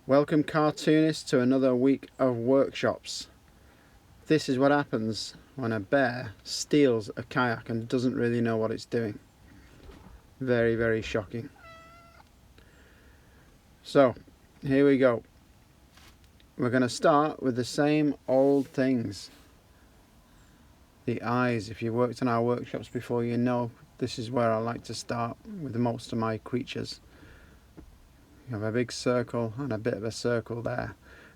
Welcome cartoonists to another week of workshops. This is what happens when a bear steals a kayak and doesn't really know what it's doing. Very, very shocking. So, here we go. We're going to start with the same old things. The eyes. If you've worked in our workshops before, you know this is where I like to start with most of my creatures. You have a big circle and a bit of a circle there.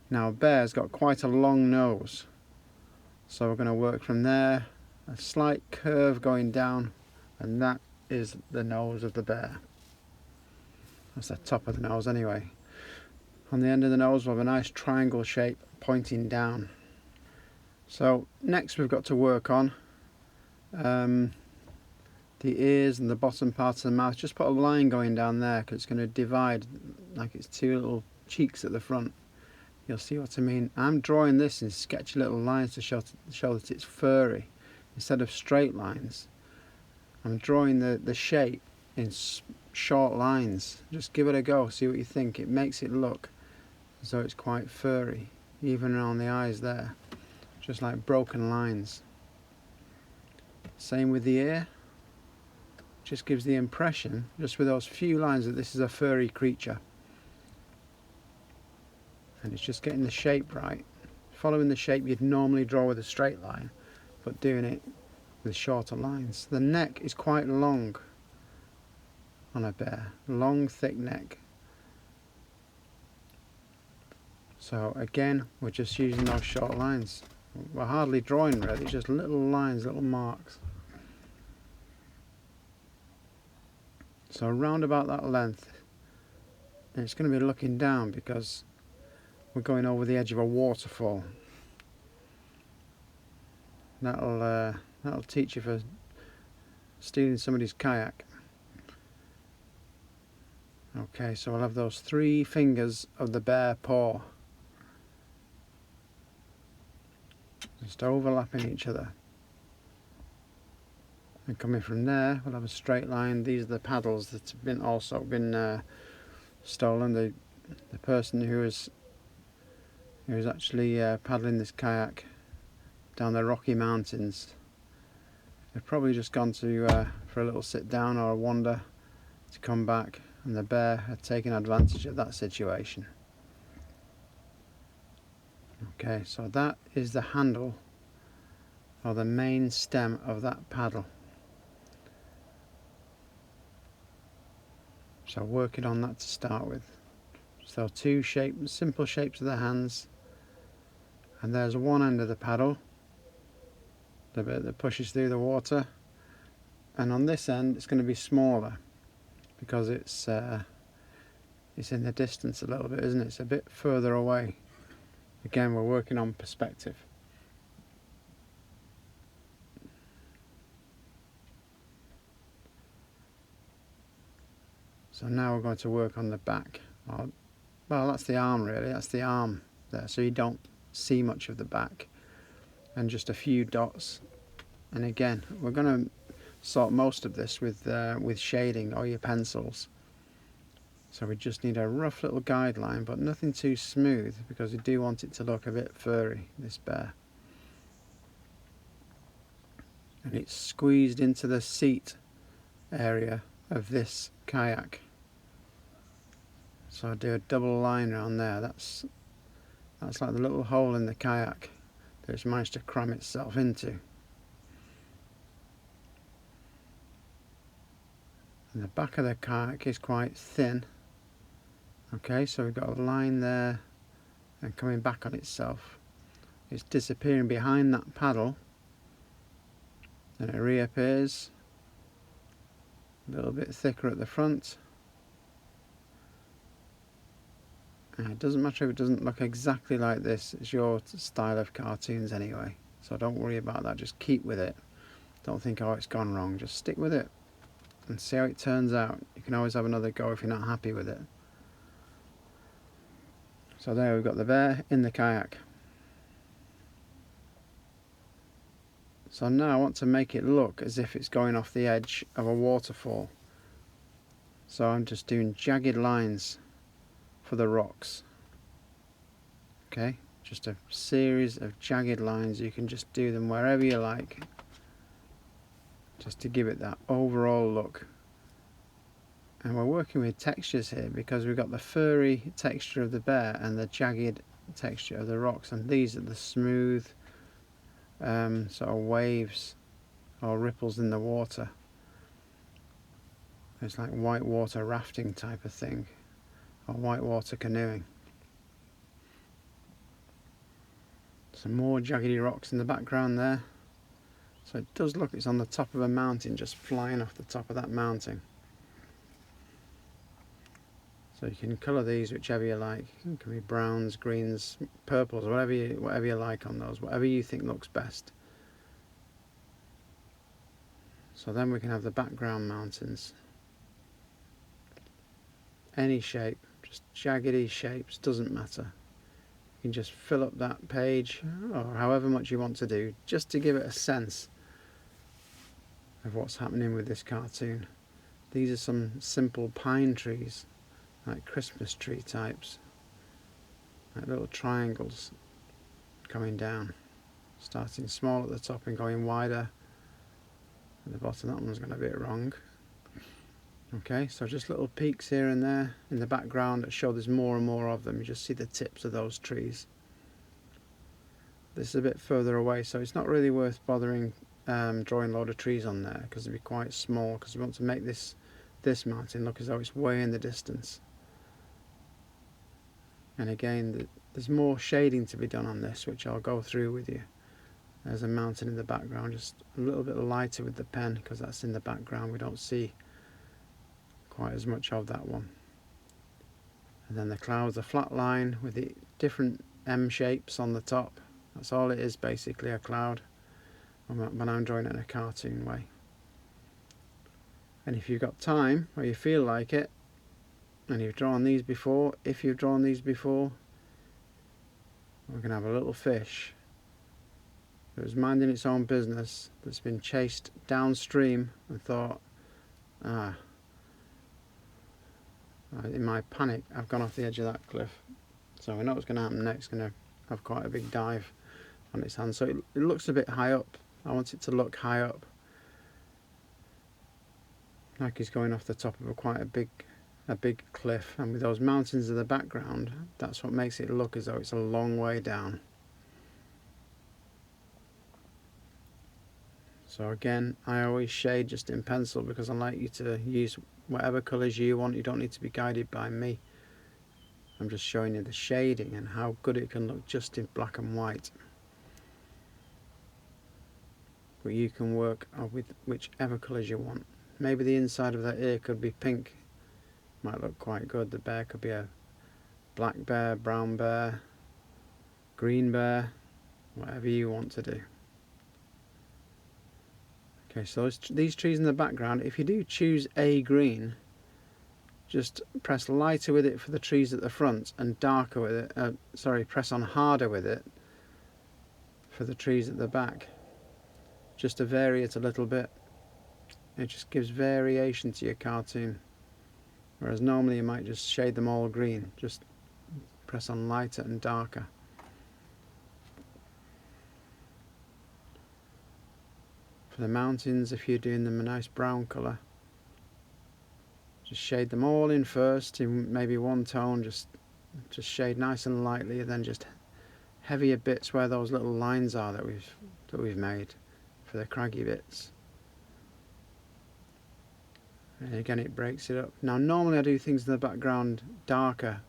Now a bear's got quite a long nose, so we're going to work from there, a slight curve going down, and that is the nose of the bear. That's the top of the nose anyway. On the end of the nose we'll have a nice triangle shape pointing down. So next we've got to work on the ears and the bottom part of the mouth. Just put a line going down there because it's going to divide like it's two little cheeks at the front. You'll see what I mean. I'm drawing this in sketchy little lines to show that it's furry. Instead of straight lines, I'm drawing the shape in short lines. Just give it a go, see what you think. It makes it look as though it's quite furry, even around the eyes there. Just like broken lines. Same with the ear. Just gives the impression, just with those few lines, that this is a furry creature. And it's just getting the shape right. Following the shape you'd normally draw with a straight line, but doing it with shorter lines. The neck is quite long on a bear. Long, thick neck. So again, we're just using those short lines. We're hardly drawing really, just little lines, little marks. So around about that length, and it's going to be looking down because we're going over the edge of a waterfall. That'll teach you for stealing somebody's kayak. Okay, so we'll have those 3 fingers of the bear paw just overlapping each other. And coming from there, we'll have a straight line. These are the paddles that have also been stolen. The person who was actually paddling this kayak down the Rocky Mountains, they've probably just gone to for a little sit down or a wander to come back, and the bear had taken advantage of that situation. Okay, so that is the handle or the main stem of that paddle. So working on that to start with. So 2 simple shapes of the hands, and there's one end of the paddle, the bit that pushes through the water, and on this end it's going to be smaller because it's in the distance a little bit, isn't it? It's a bit further away. Again, we're working on perspective. So now we're going to work on the back. Well, that's the arm really, that's the arm there, so you don't see much of the back, and just a few dots. And again, we're going to sort most of this with shading or your pencils. So we just need a rough little guideline, but nothing too smooth, because we do want it to look a bit furry, this bear. And it's squeezed into the seat area of this kayak. So I do a double line around there. That's like the little hole in the kayak that it's managed to cram itself into. And the back of the kayak is quite thin. Okay, so we've got a line there and coming back on itself. It's disappearing behind that paddle, and it reappears a little bit thicker at the front. And it doesn't matter if it doesn't look exactly like this, it's your style of cartoons anyway, so don't worry about that, just keep with it. Don't think, oh, it's gone wrong, just stick with it and see how it turns out. You can always have another go if you're not happy with it. So there we've got the bear in the kayak. So now I want to make it look as if it's going off the edge of a waterfall. So I'm just doing jagged lines for the rocks. Okay, just a series of jagged lines. You can just do them wherever you like, just to give it that overall look. And we're working with textures here because we've got the furry texture of the bear and the jagged texture of the rocks, and these are the smooth sort of waves or ripples in the water. It's like whitewater rafting type of thing, or whitewater canoeing. Some more jaggedy rocks in the background there. So it does look it's on the top of a mountain, just flying off the top of that mountain. So you can colour these whichever you like. It can be browns, greens, purples, whatever you like on those, whatever you think looks best. So then we can have the background mountains. Any shape, just jaggedy shapes, doesn't matter. You can just fill up that page, or however much you want to do, just to give it a sense of what's happening with this cartoon. These are some simple pine trees, like Christmas tree types, like little triangles coming down, starting small at the top and going wider at the bottom. That one's going a bit wrong. Okay, so just little peaks here and there in the background that show there's more and more of them. You just see the tips of those trees. This is a bit further away, so it's not really worth bothering drawing a load of trees on there, because it'll be quite small, because we want to make this mountain look as though it's way in the distance. And again, there's more shading to be done on this, which I'll go through with you. There's a mountain in the background, just a little bit lighter with the pen, because that's in the background. We don't see quite as much of that one. And then the clouds, a flat line with the different M shapes on the top. That's all it is, basically, a cloud, when I'm drawing it in a cartoon way. And if you've got time, or you feel like it, and you've drawn these before, if you've drawn these before, we're going to have a little fish that was minding its own business, that's been chased downstream and thought, in my panic I've gone off the edge of that cliff. So we know what's going to happen next. It's going to have quite a big dive on its hand. So it looks a bit high up. I want it to look high up, like he's going off the top of quite a big cliff, and with those mountains in the background, that's what makes it look as though it's a long way down. So again, I always shade just in pencil, because I like you to use whatever colours you want. You don't need to be guided by me. I'm just showing you the shading and how good it can look just in black and white. But you can work with whichever colours you want. Maybe the inside of that ear could be pink. Might look quite good. The bear could be a black bear, brown bear, green bear, whatever you want to do. Okay, so these trees in the background, if you do choose a green, just press lighter with it for the trees at the front and darker with it, press on harder with it for the trees at the back, just to vary it a little bit. It just gives variation to your cartoon, whereas normally you might just shade them all green. Just press on lighter and darker. For the mountains, if you're doing them a nice brown colour, just shade them all in first in maybe one tone, just shade nice and lightly, and then just heavier bits where those little lines are that we've made for the craggy bits. And again, it breaks it up. Now normally I do things in the background darker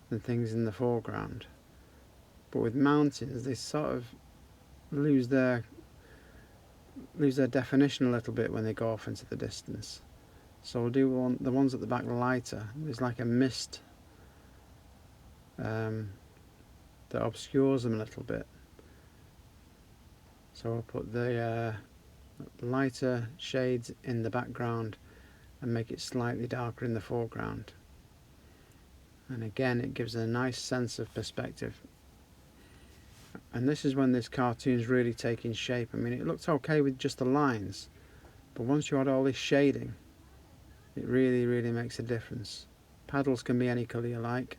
than things in the foreground, but with mountains they sort of lose their definition a little bit when they go off into the distance. So we'll do the ones at the back lighter. There's like a mist that obscures them a little bit. So I'll put the lighter shades in the background and make it slightly darker in the foreground. And again, it gives a nice sense of perspective. And this is when this cartoon's really taking shape. I mean, it looked okay with just the lines, but once you add all this shading, it really, really makes a difference. Paddles can be any colour you like.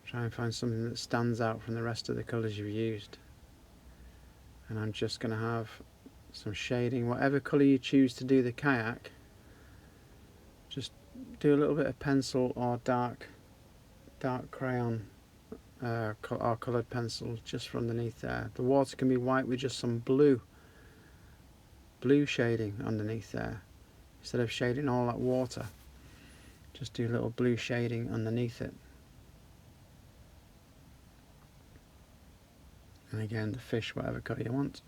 Try and find something that stands out from the rest of the colours you've used. And I'm just going to have some shading, whatever colour you choose to do the kayak. Just do a little bit of pencil or dark crayon or coloured pencil just from underneath there. The water can be white with just some blue shading underneath there. Instead of shading all that water, just do a little blue shading underneath it. And again, the fish, whatever colour you want.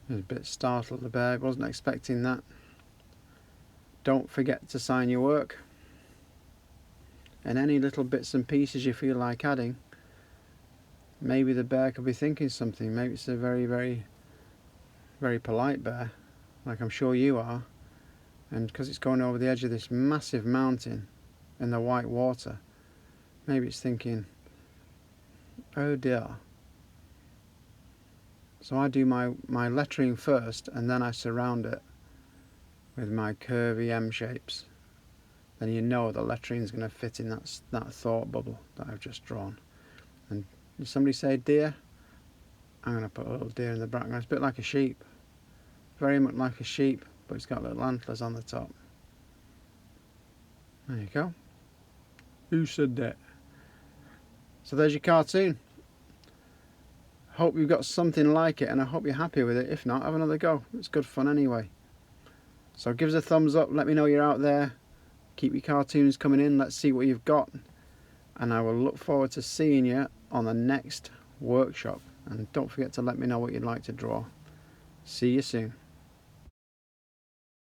I was a bit startled, the bear, wasn't expecting that. Don't forget to sign your work. And any little bits and pieces you feel like adding, maybe the bear could be thinking something. Maybe it's a very, very, very polite bear, like I'm sure you are. And because it's going over the edge of this massive mountain in the white water, maybe it's thinking, oh dear. So I do my lettering first, and then I surround it with my curvy M shapes. Then you know the lettering is going to fit in that thought bubble that I've just drawn. And did somebody say deer? I'm going to put a little deer in the background. It's a bit like a sheep. Very much like a sheep, but it's got little antlers on the top. There you go. Who said that? So there's your cartoon. Hope you've got something like it, and I hope you're happy with it. If not, have another go. It's good fun anyway. So give us a thumbs up, let me know you're out there. Keep your cartoons coming in, let's see what you've got. And I will look forward to seeing you on the next workshop. And don't forget to let me know what you'd like to draw. See you soon.